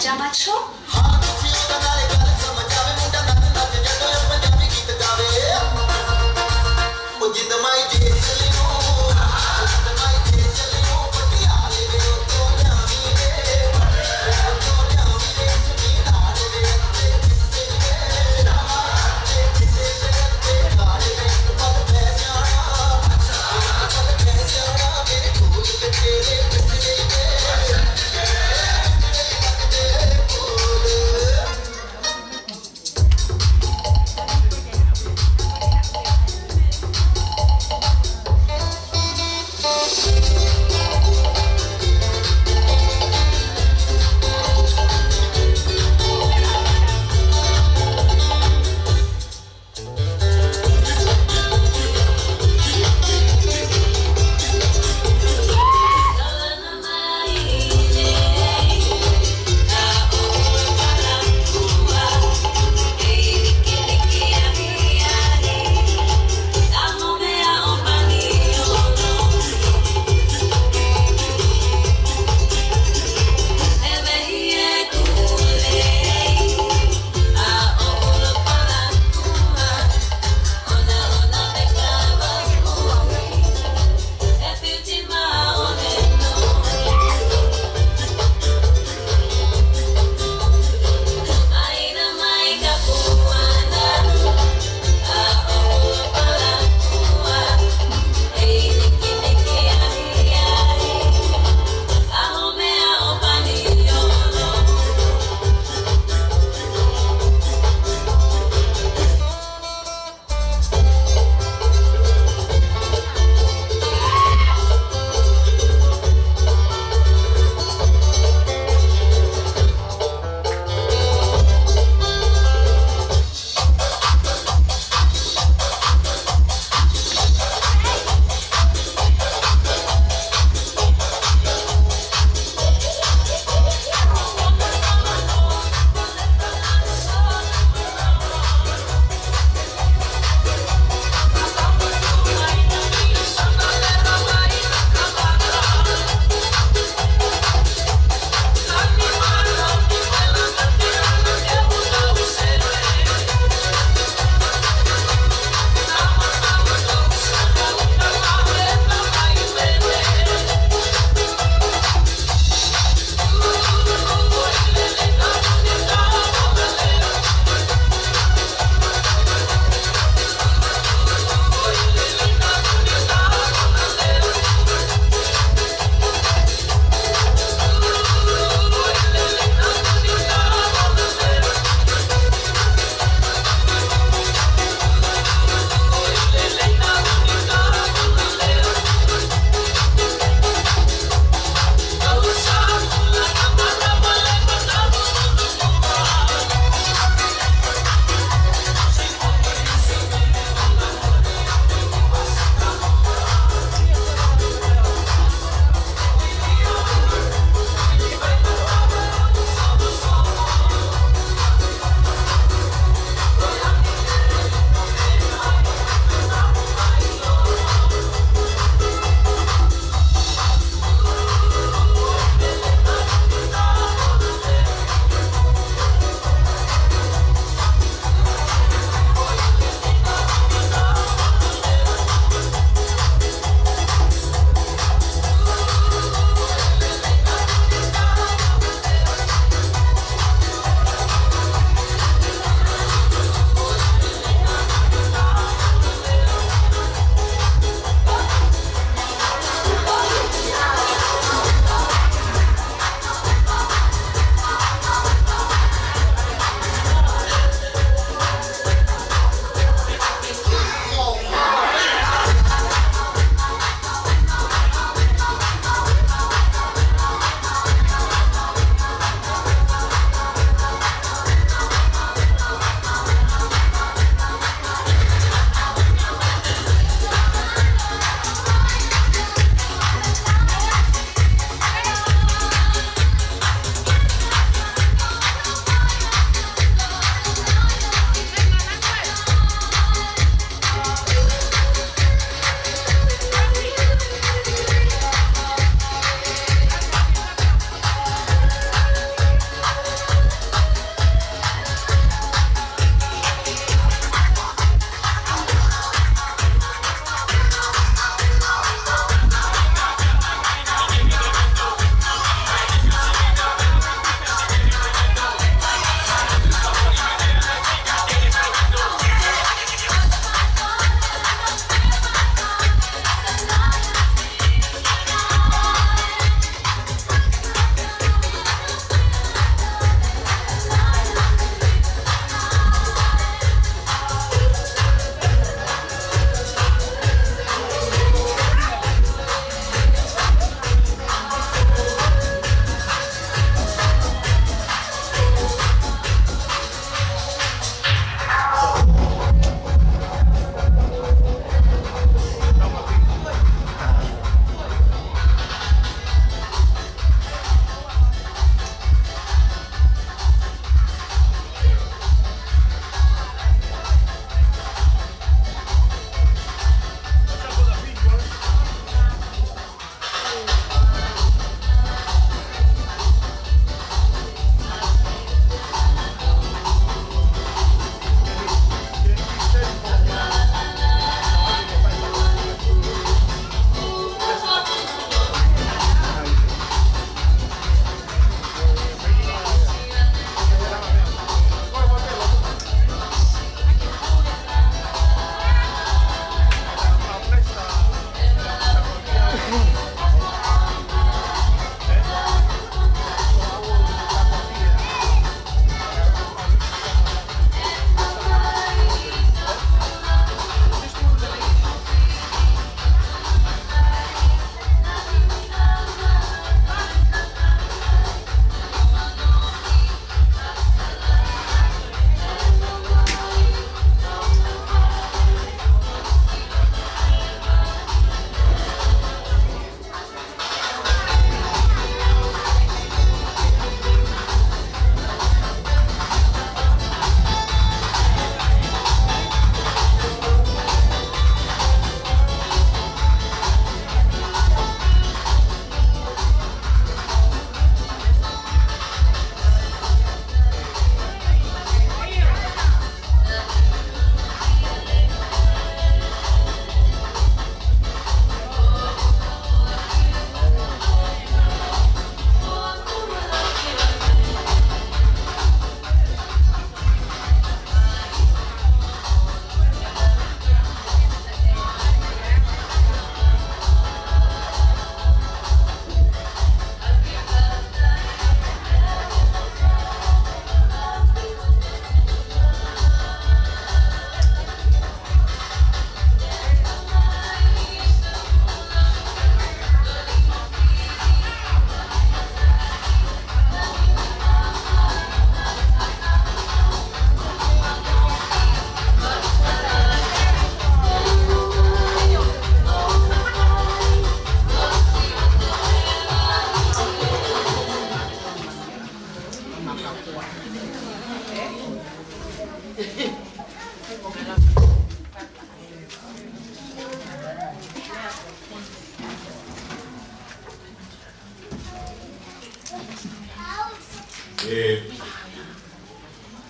મજામાં છો?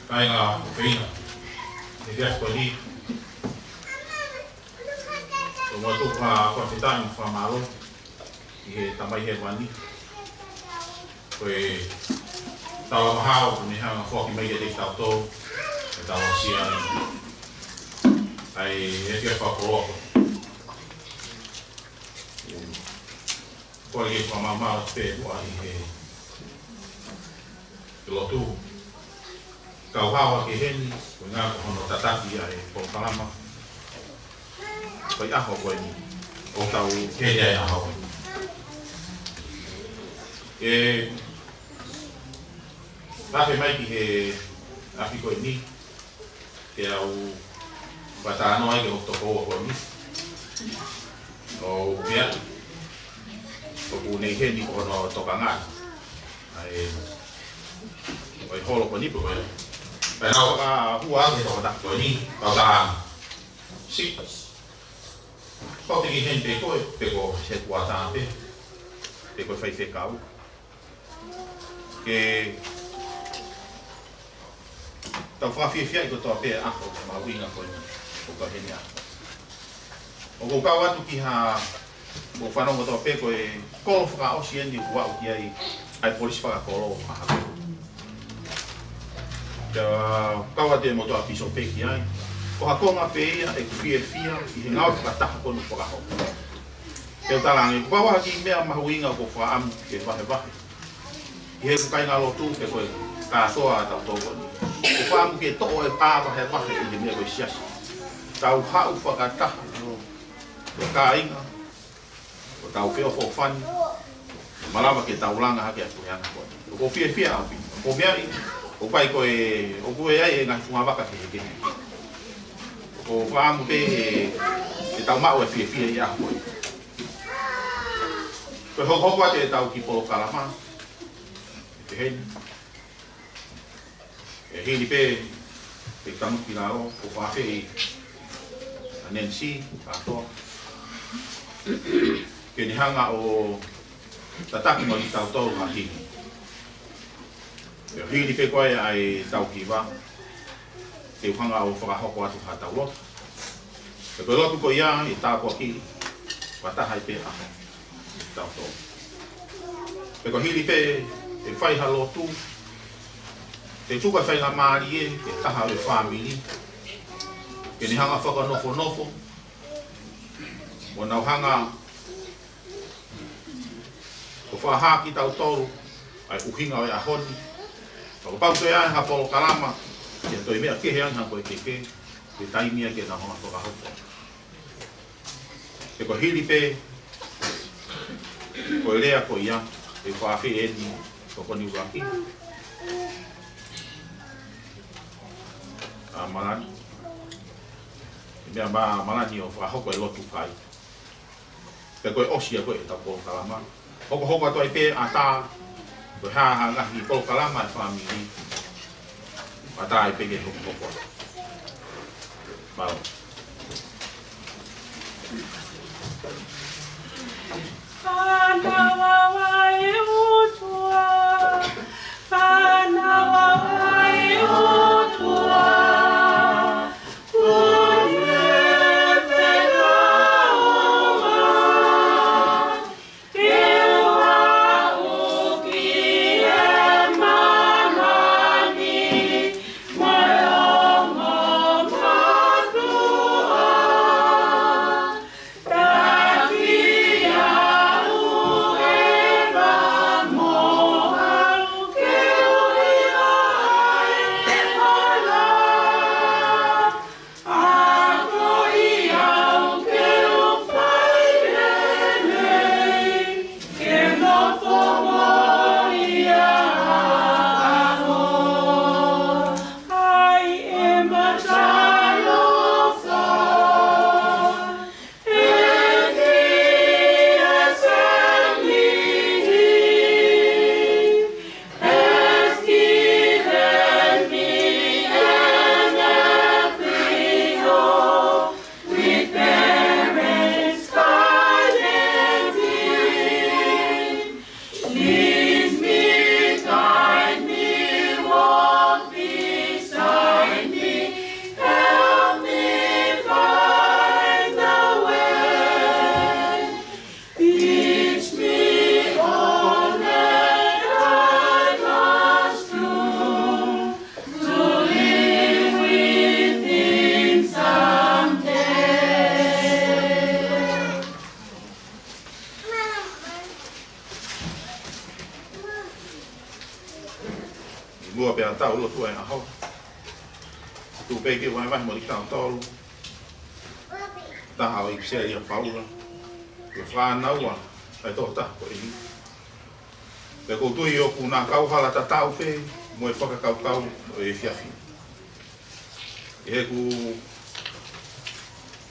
Kai ngā whina, e whias koe ni. O mua tōku ha whawhitai mo whamaro, I he tamai he wani. Koe tawa mahao, kone hanga whoki mai e te tau tō, e tawa sia ai e whias whakoroa koe. Koe e whamamara te pētua I he lotu. Kau hawa ke heni, koe ngā kohono tataki ai Polokalama. Koe aho koe ni, o tau heni ai aho koe. Rahe mai ki he api koe ni, ke au watano ai ke hotokoa koe ni. O mea, o nei heni kohono toka ngā. Koe holo koe ni koe. Pai nau ka hua ke toko tak koe ni, kau tahan. Si. Kau tiki hen pe koe, pe ko se kua tahan pe. Pe koe whai whekau. Ke tau whawhiawhia I ko toa pe ako ke mawinga koe ni. Ko ka heni ako. O ko kau atu ki ha ko whanonga toa pe koe kolo whaka osi endi kua o ki ai polisi whaka kolo maha. Kia kaua te motoa piso peki ai. Ko hakonga pe ia e kuwhia I he ngau whakataha konu whakaho. Keo tarangi, wawaha ki mea mahuinga ko whaamu ke wahe wahe. I he kukai ngā lotu ke koe kāsoa a tau tōko ni. Ko whaamu ke to'o e pā wahe wahe I he mea koe siasi. Tau hau whakataha. Ko kā inga. Ko tau whio whofani. Malawa ke tau langa hake atu heanga koe. Ko whia api. Ko mea I. O pai koe, o koe ai e ngai whunga waka te heke. O whaamu te e tau mao e whia I a koe. Koe hoko ate e tau ki Polokalama. E te heni. E heni pe, pe tamu ki ngā ro, o whawhi I a Nancy, kātoa. Ke ni hanga o tataki mo I tau tōru ngā hini. Hiri pe koe ai tau ki wā. Te uhanga o whakahoko atu ha tau lotu. Te koe lotu ko ia I tākua ki. Wataha I pe aho. Tau tō. Te koe hiri pe te whaiha lotu. Te tuka whaiha maari e. Te taha o whamiri. Ke ni hanga whakanofo nofo. Mo nau hanga. Ko whaha ki tau tōru. Ai uhinga o e ahoni. Ko pau te ai ha Polokalama, ke toi mea kehe anga koe keke, ke taimia ke na honga whakahoko. Te ko hiri pe, ko rea ko ia, e whawhi eni, ko koni uraki. Malani. Mea malani o whakahoko e lotu kai. Te koe osia koe e tau Polokalama. Hoko atu ai pe a tā, koe haha ngahi Polokalama e whamiri. Wata ai pege hoko. Mau. Whanawa wai utua. Whanawa wai utua. Yeah. pe tau lo tu na ho tu pe ke vai vai mo di tau tolu ta ha i se ia paula ke fa na wa ai to ta ko i pe ko tu io ku na kau hala ta tau pe mo e whaka kau e whiawhi e ku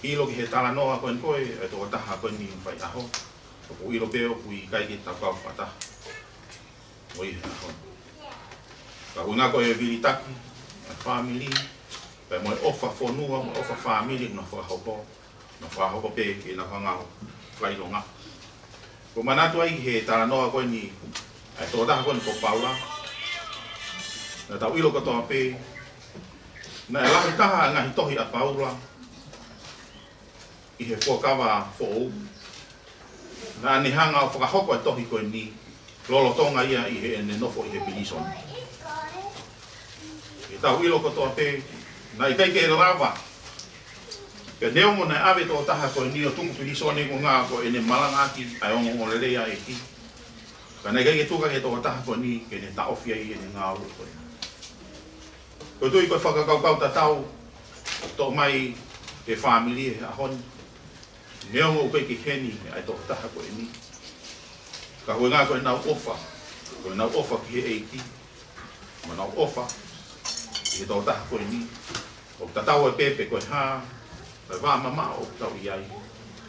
ilo ki he tala noa koen koe e tō taha koen ni whai aho ko ilo peo ku i kai ki tau kau whata o i he aho ka una koe e viritaki a family pe mo e ofa whonua mo ofa family na whahoko pe ki na whangau whailonga ko manatu ai he tala noa koen ni e tō taha koen ko paula na tau ilo katoa pe na e lahi taha ngahi tohi a paula i he whakawa who'ou na anihanga o whakahoko e tohi koe ni lolo tonga ia i he ene nofo i he pilison i tau ilo katoa pe na i teike e rawa ke neongo na awe tō taha koe ni o tungu pilisone ko ngā ko ene malangaki ai ongo o lelea e ki ka nei kei e tuka ke tō taha koe ni ke ne taofia i ene ngā uru koe ko tui koe whakakaukau ta tau tō mai e family e ahoni neongo uke ki heni ai tō taha koe ni ka hoi ngā koe nau ofa ki he eiki ma nau ofa ki he tō taha koe ni o ta tau e pepe koe hā tai wā mama o tau i ai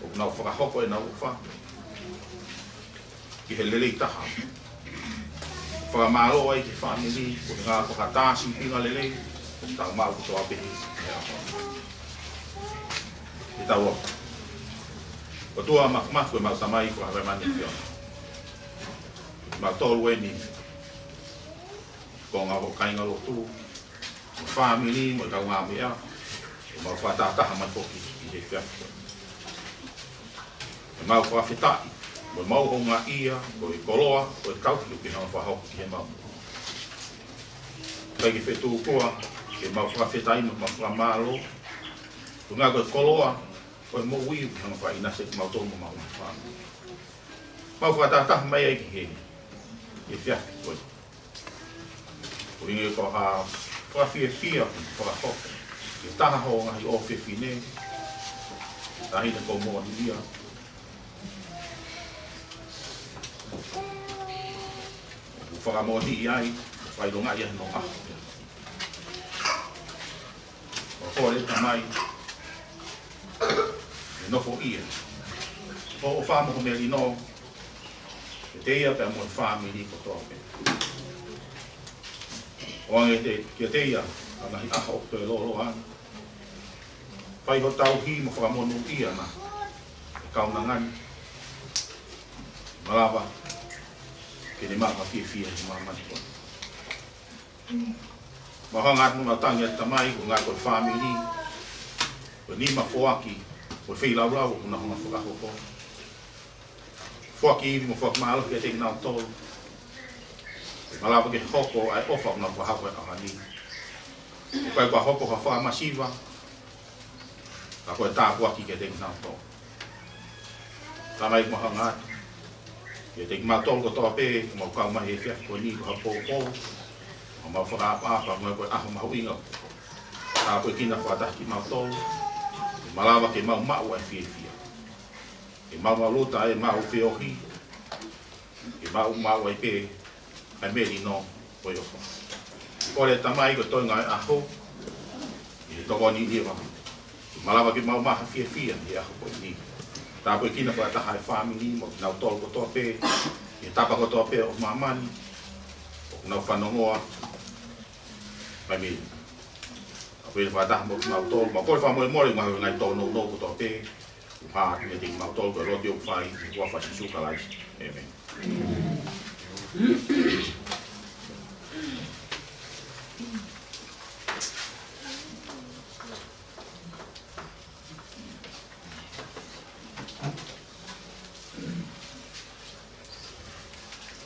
o nau whakahoko e nau ofa ki he lelei taha whakamaro ai ki family o ngā whakatāsi pinga lelei tau mau ko toa pehi e tau o o tua mafu e mau tamai ko hawe mani whiona mau tolu e ni ko ngā ho kainga lo tu o family mo tau ngā mea o mau whatataha mai foki i he whiafu e mau whawhetai mo mau o ngā ia o i koloa o i kauki o ki hana whahoki ki he mau kai ki whetu koa ke mau whawhetai mo mau whamalo o ngā koe koloa o i mo ui ki hana whainase ki mau tōmu mau whamu mau whatataha mai ai ki he whiafu koe o ringi ko ha whawhia ki whakahoki ke taha ho ngahi o whiwhine tahina ko mua ni ia whakamoti i ai, whaidonga i no aho. O kore tamai, e nofo ia. O whamo ko meri no, e te ia pe amon whamiri ko toa pe. O ange te te ia, anahi aho o te lolo an. Whai ho tau hi mo whakamonu ia na, e kauna ngani. Malawa, ke ne maa whiwhia ni maa mani koe. Maha ngāt muna tangi at tamai, ko ngāt koe whamiri, ko ni ma whoaki, ko whilau kuna hunga whakahoko. Whoaki iwi mo whakamaala ke te ngau tolu. Malawa ke hoko ai ofa ngā whahako e ahani. Ko kai kwa hoko ha whamasiwa, ka koe tāpuaki ke te ngau tolu. Tamai maha ngāt, ke te matol ko toa pe mo ka ma he fia ko ni ko po o ma fa pa mo ko a ma winga a ko kina fa ta ki matol malava ke ma wa fia e ma luta e ma o fe o hi e ma wa pe a me ni no ko yo ko le tamai ko to nga a ho e to ko ni ni va malava ke ma fia e a ko ni ta ko kina fa ta hai family mo na tol ko to pe e tapa ko to pe o mamani o na fa no moa pa mi a pe fa ta mo na tol mo ko fa mo ma ngai to no ko to pe ha ni ding ma tol ko ro dio fai ko fa si su ka lai amen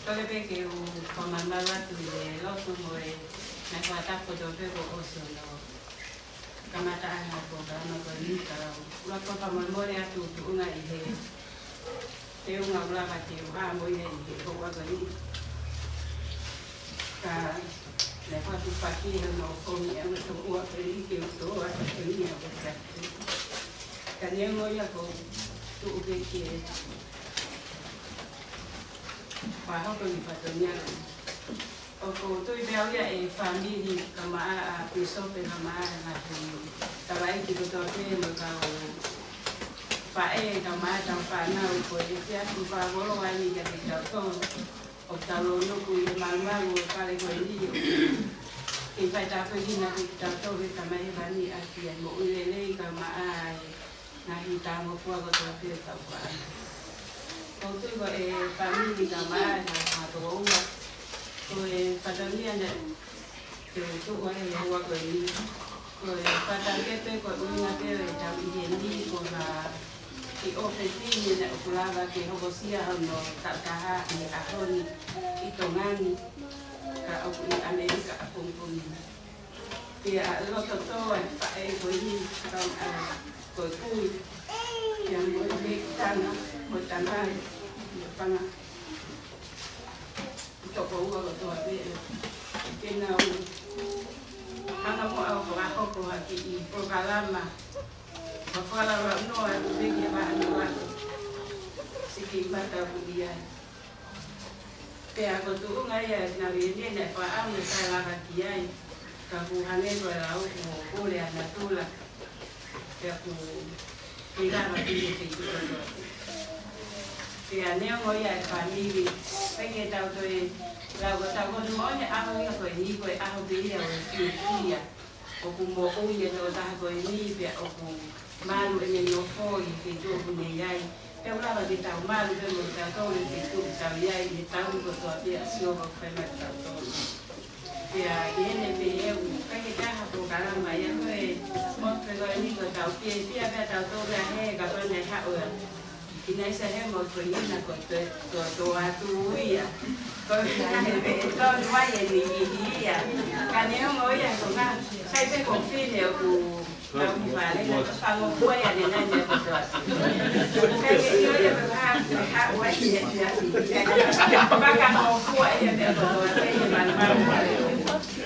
Tole pe ke o whamamara tu le lotu mo e na whatako do vero oso no kamata ana ko ka ana ko ni ka ula ko whamamore atu tu unga i he te unga ulaka te uha mo i he ko waka ni ka le fue tu paquillo, no comía, no tomó a pedir que todo a que tenía que hacer. Canien ya con tu que bajo con mi patronia. O con tu idea ya familia, como a piso, pero más la estaba ahí que todo tiene lo que fae kama tampana ko dia tu fa bolo wani ya de to o talo no ku mama ko kale ko ni e fa ta ko ni na ku ta to ve kama e bani aki mo ulele kama ai na hita mo ko ko to te ta fa o tu ko e family kama na to o ko e patania na ke tu wa e wa ko ni ko e patangete ko una te ta ni ko na i ofetini na ukulava ke hobosia no tataha ni ahoni i tongani ka au i Amerika apumpuni ia loto toa e koini ka ko kui yang mo ni tana mo tana panga to ko uga to be ke na ana mo au ko haki i programa Bafala no begi ba no siki mata budia te ako tu ngaya na viene na pa ame sa la kiai ka ku hanelo la o ole ana tula te aku ira ba ti te tu te aneo ngoya famili penge ta to la go ta go mo ne a ho ko ni ko a ho be ya o ku mo o ye no ta ko ni pe o ku malu e no foi que tu ne yai e ora de ta malu de mo ta to que tu ta yai de ta ko to a sio ko fa ma ta to ya ene pe e ka que ta ha to kala ma ya ko e mo pe ko ni ko ta pie pia pe ta to ga he ka to ne ha o ina sa he mo ko ni na ko to a tu ia ko ya ne pe to wa ye ni ia ka ne mo ya ko na sai pe ko fine ku Kami balik na pango ko ya din na niya ko. Kaya iyo ya ha wai ya ya. Baka mo ko ya din ko kaya man man.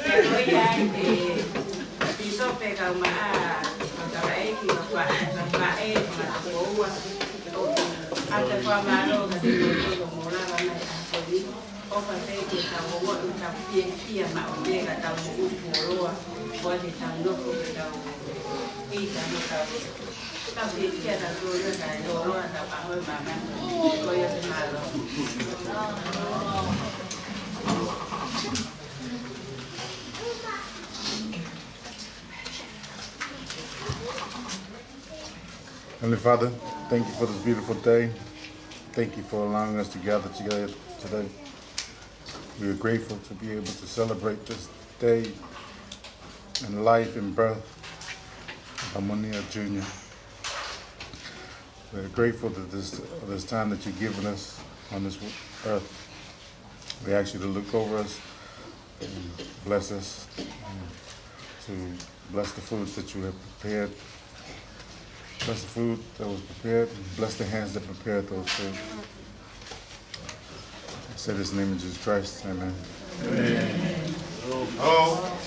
Kaya ya piso pe ka ma ka ai ki pa ko wa. Ate pa ma no ka din ko mo la na ko ni. O pa te ki ka mo wa ka pia ma o de ka ta mo u ko wa de ta no ko ta Ita no sabe. Tapi dia dah dulu dah dulu ada apa mama. Kau yang malu. Heavenly Father, thank you for this beautiful day. Thank you for allowing us to gather together today. We are grateful to be able to celebrate this day and life and birth. Harmonia Jr. We're grateful that this time that you've given us on this earth. We ask you to look over us and bless us, and to bless the foods that you have prepared. Bless the food that was prepared, and bless the hands that prepared those food. I say this in the name of Jesus Christ, amen. Amen. Oh.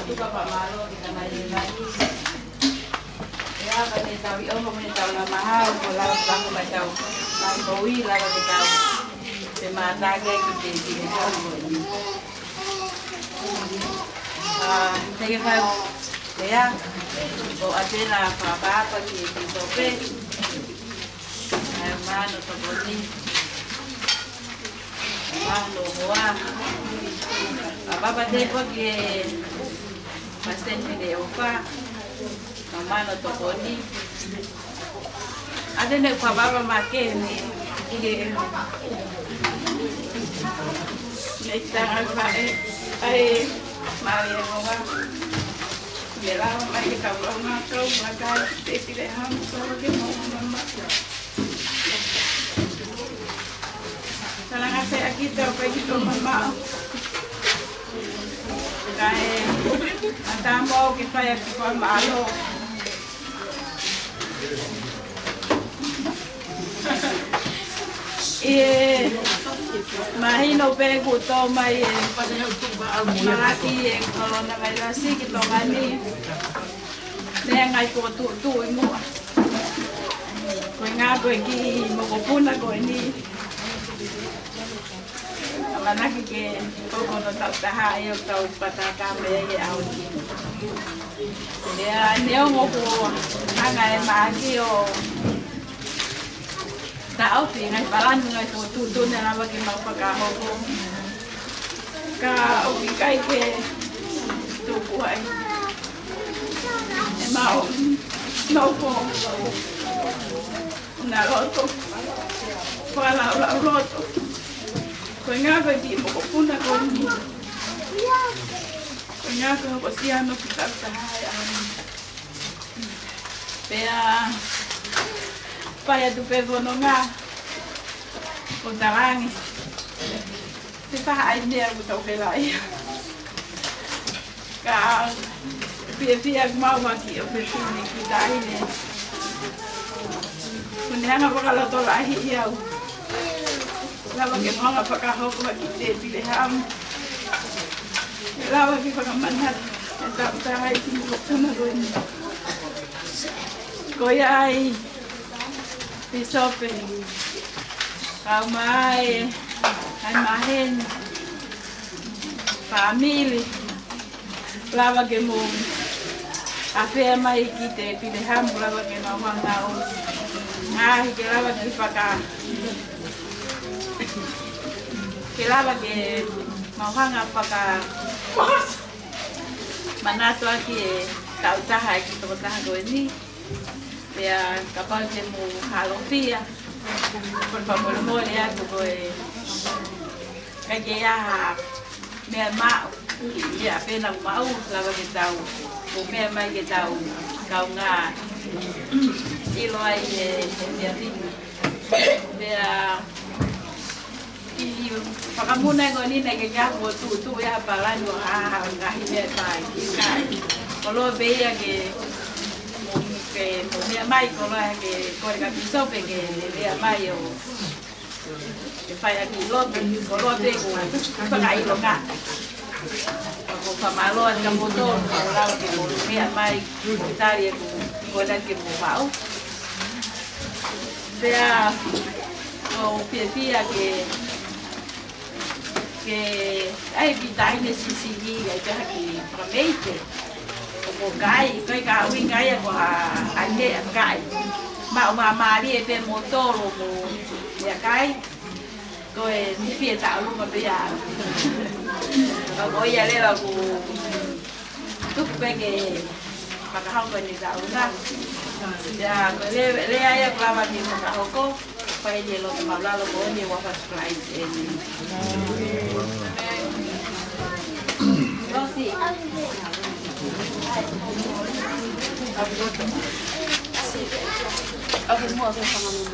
tuka pa malo kita mai lagi. Ya kami tahu oh kami tahu nama hal kalau aku mai tahu. Lai boi lai kami tahu. Semata ke kita di tahu ini. Saya fai ya. Bo adela apa ki di sope. Hermano toponi. Mano boa. Apa te porque bastante de opa. Mano toponi. Ada ne kwa baba make ni ige. Nesta alfa ai Maria boa. Bela mai ka broma ko maka te pile ham so ke mo mama. Salang ase aquí te pagi to mama. Kae andamo ke fai aquí kwa malo. Imagino pego to mai malaki en coronavirus que to gani. Nengai ko tu mo. Ko nga ko ki mo ko puna ko ni. Manaki ke ko no ta yo tau pataka me ye au. Ya neo mo ko anga e magi o tao thì ngày balan ngày tu nên là cái màu bạc hồ cả ông cái tu của anh màu nâu phô là lót tu qua là lót tu coi ngã về đi một phút là con đi coi ngã cái bác sĩ nó cứ tập ta hai anh bây Pai tu pevo no nga. O talangi. Se fa ai ne o tau pelai. Ka pia mau maki o pesuni ki dai ne. Kunanga pa kala to lahi iau. Lava ke manga pa ka hoko ki te pile ham. Lava ki pa manhat. Ta hai ki mo tona ron. Koyai Pisope, kamai, mahen, family, lava que mo, a fe mai kite pide ham lava que no manga o, que lava que paca, que lava que no manga paca, manato aquí tautaha aquí tautaha goeni. Ya kapal jemu halofia por favor moria tu boy kaya me ma ya pena mau la ba que tau o me mai que tau kau nga ilo ai ya ti ya i pakamuna ngoni na que ya tu ya palando nga hime pai kai kolo veia que mea mai kola ke kore pisope ke mea mai o ke fai aki lote kolote ko pakai loka ko famalo ka motor ko lao ke mea mai tarie ko kola ke mo pau sea o pia que ai vitai nesse seguir ai que promete một cái wing cái của anh đệ cái mà đi về mô tô rồi một cái rồi đi phía tạo luôn mà bây giờ rồi bây giờ đây là của túc về cái mà cái không cần đi tạo ra ya rồi đây ai cũng làm gì mà không có phải đi lo mà lo có nhiều quá phải đó gì Aku mau ke sama mama.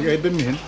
Ya itu min.